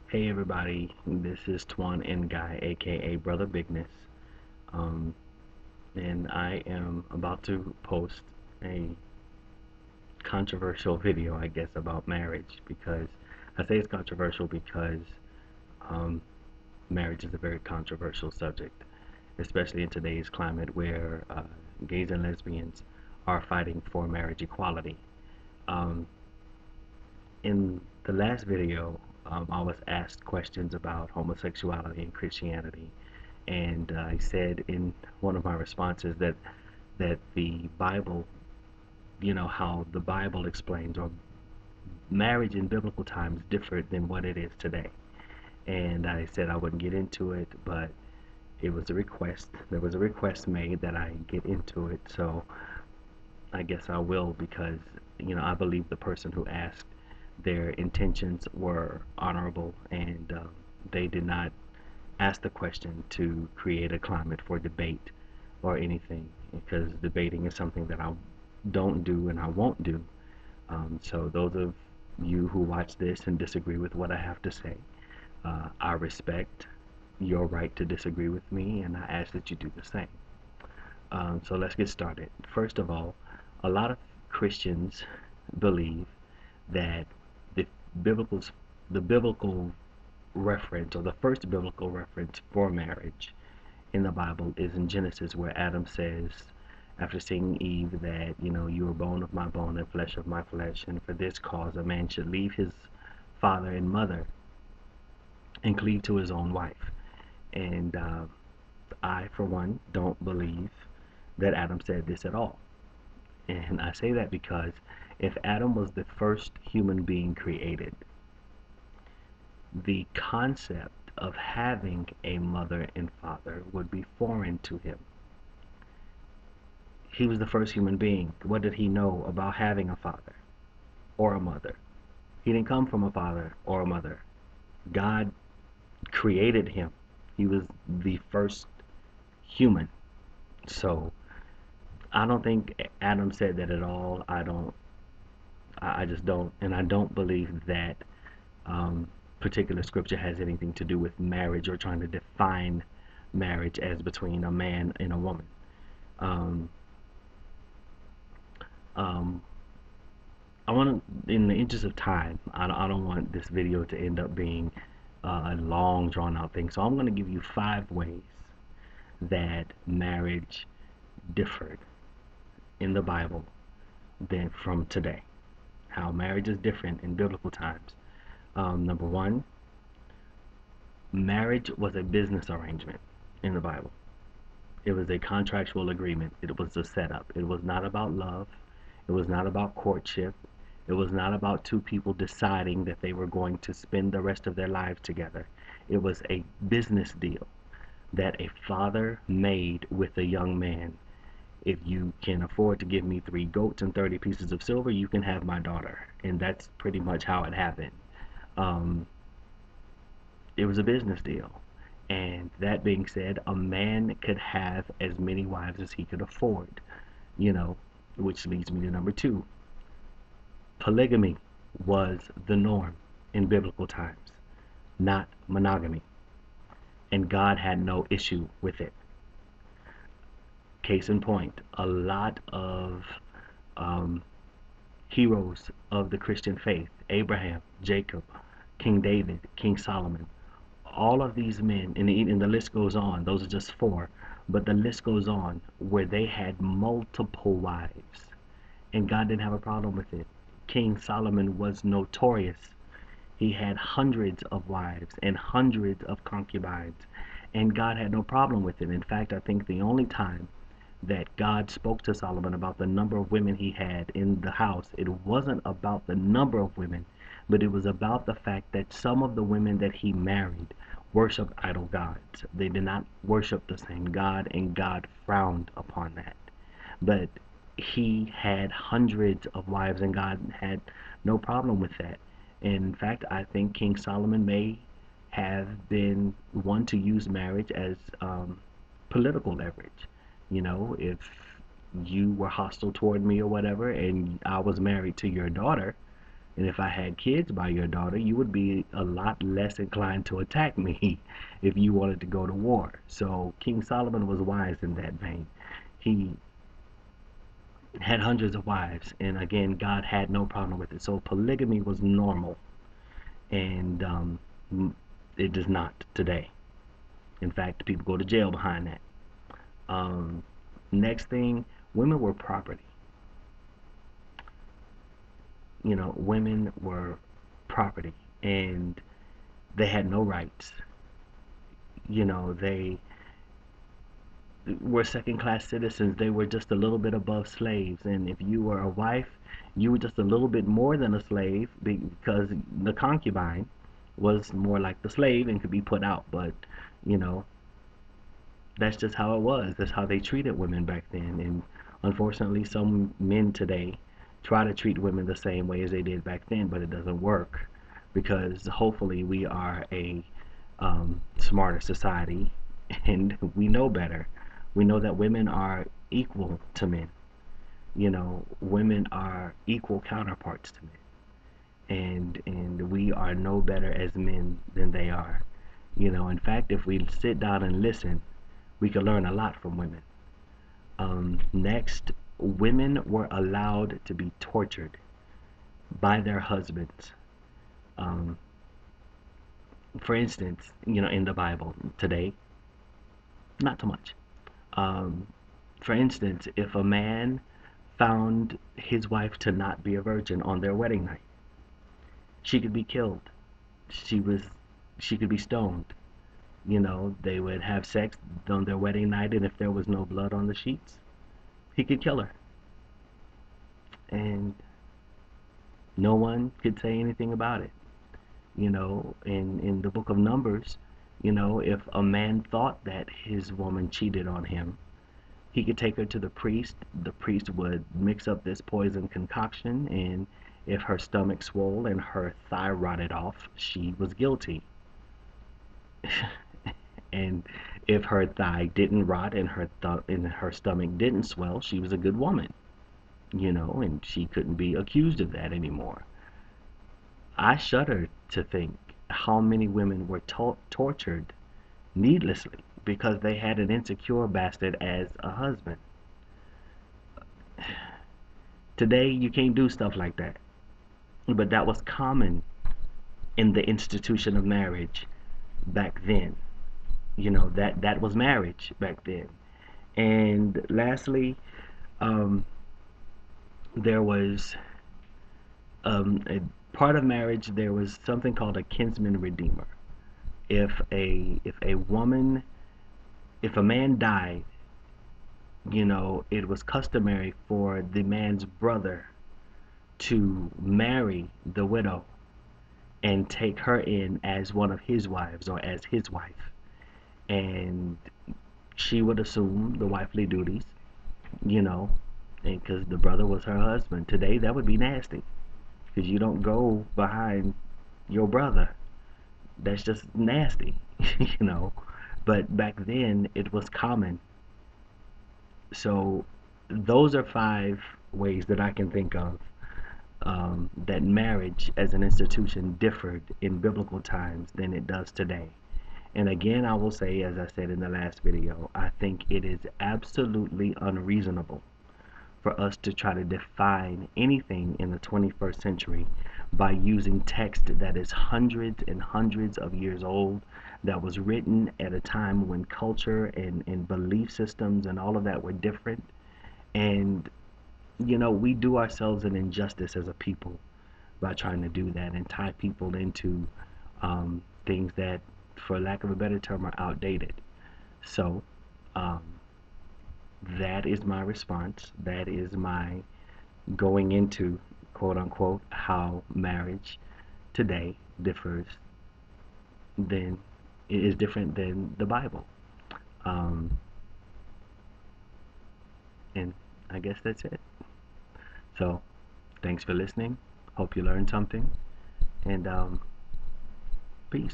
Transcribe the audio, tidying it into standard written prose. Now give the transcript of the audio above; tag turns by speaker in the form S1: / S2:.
S1: Hey everybody, this is Tuan and Guy, aka Brother Bigness, um, and I am about to post a controversial video, I guess, about marriage because I say it's controversial because um, marriage is a very controversial subject, especially in today's climate where gays and lesbians are fighting for marriage equality. Um, in the last video, I was asked questions about homosexuality and Christianity, and I said in one of my responses that the Bible, how the Bible explains or marriage in biblical times differed than what it is today. And I said I wouldn't get into it, but it was a request. There was a request made that I get into it, so I guess I will because I believe the person who asked, their intentions were honorable, and they did not ask the question to create a climate for debate or anything, because debating is something that I don't do and I won't do. So those of you who watch this and disagree with what I have to say, I respect your right to disagree with me, and I ask that you do the same. So let's get started. First of all, a lot of Christians believe that the biblical the biblical reference, or the first biblical reference for marriage in the Bible, is in Genesis, where Adam says, after seeing Eve, that you are bone of my bone and flesh of my flesh, and for this cause a man should leave his father and mother and cleave to his own wife. And I, for one, don't believe that Adam said this at all. And I say that because if Adam was the first human being created, the concept of having a mother and father would be foreign to him. He was the first human being. What did he know about having a father or a mother? He didn't come from a father or a mother. God created him. He was the first human. So I don't think Adam said that at all. I just don't, and I don't believe that particular scripture has anything to do with marriage or trying to define marriage as between a man and a woman. Um, um, I want to, in the interest of time, I don't want this video to end up being a long, drawn out thing. So I'm going to give you 5 ways that marriage differed in the Bible than from today. How marriage is different in biblical times. Number one, marriage was a business arrangement in the Bible. It was a contractual agreement. It was a setup. It was not about love. It was not about courtship. It was not about two people deciding that they were going to spend the rest of their lives together. It was a business deal that a father made with a young man. If you can afford to give me 3 goats and 30 pieces of silver, you can have my daughter. And that's pretty much how it happened. Um, it was a business deal. And that being said, a man could have as many wives as he could afford, you know, which leads me to number two. Polygamy was the norm in biblical times, not monogamy. And God had no issue with it. Case in point, a lot of um, heroes of the Christian faith, Abraham, Jacob, King David, King Solomon, all of these men, and the list goes on, those are just 4, but the list goes on, where they had multiple wives, and God didn't have a problem with it. King Solomon was notorious. He had hundreds of wives and hundreds of concubines, and God had no problem with it. In fact, I think the only time that God spoke to Solomon about the number of women he had in the house, it wasn't about the number of women, but it was about the fact that some of the women that he married worshiped idol gods. They did not worship the same God, and God frowned upon that. But he had hundreds of wives, and God had no problem with that. And in fact, I think King Solomon may have been one to use marriage as political leverage. If you were hostile toward me or whatever, and I was married to your daughter, And if I had kids by your daughter, you would be a lot less inclined to attack me if you wanted to go to war. So King Solomon was wise in that vein. He had hundreds of wives, and again, God had no problem with it. So polygamy was normal, and it does not today. In fact, people go to jail behind that. Um, Next thing, women were property. Women were property, and they had no rights. They were second class citizens. They were just a little bit above slaves. And if you were a wife, you were just a little bit more than a slave, because the concubine was more like the slave and could be put out. But, you know, that's just how it was. That's how they treated women back then. And unfortunately, some men today try to treat women the same way as they did back then, but it doesn't work, because hopefully we are a smarter society and we know better. We know that women are equal to men. Women are equal counterparts to men, and we are no better as men than they are. In fact, if we sit down and listen, we could learn a lot from women. Next, women were allowed to be tortured by their husbands. Um, for instance, in the Bible today, not so much. Um, for instance, if a man found his wife to not be a virgin on their wedding night, she could be killed. She was, she could be stoned. They would have sex on their wedding night, and if there was no blood on the sheets, he could kill her, and no one could say anything about it. In the book of Numbers, if a man thought that his woman cheated on him, he could take her to the priest. The priest would mix up this poison concoction, and if her stomach swole and her thigh rotted off, she was guilty. And if her thigh didn't rot and her stomach didn't swell, she was a good woman. And she couldn't be accused of that anymore. I shudder to think how many women were tortured needlessly because they had an insecure bastard as a husband. Today, you can't do stuff like that. But that was common in the institution of marriage back then. That was marriage back then. And lastly, um, there was a part of marriage. There was something called a kinsman redeemer. If a man died, it was customary for the man's brother to marry the widow and take her in as one of his wives or as his wife. And she would assume the wifely duties, you know, because the brother was her husband. Today, that would be nasty, because you don't go behind your brother. That's just nasty, you know. But back then, it was common. So those are 5 ways that I can think of, that marriage as an institution differed in biblical times than it does today. And again, I will say, as I said in the last video, I think it is absolutely unreasonable for us to try to define anything in the 21st century by using text that is hundreds and hundreds of years old, that was written at a time when culture and belief systems and all of that were different. And, we do ourselves an injustice as a people by trying to do that and tie people into things that, for lack of a better term, are outdated. So, um, that is my response. That is my going into, quote unquote, how marriage today differs than is different than the Bible. Um, and I guess that's it. So, thanks for listening. Hope you learned something. And peace.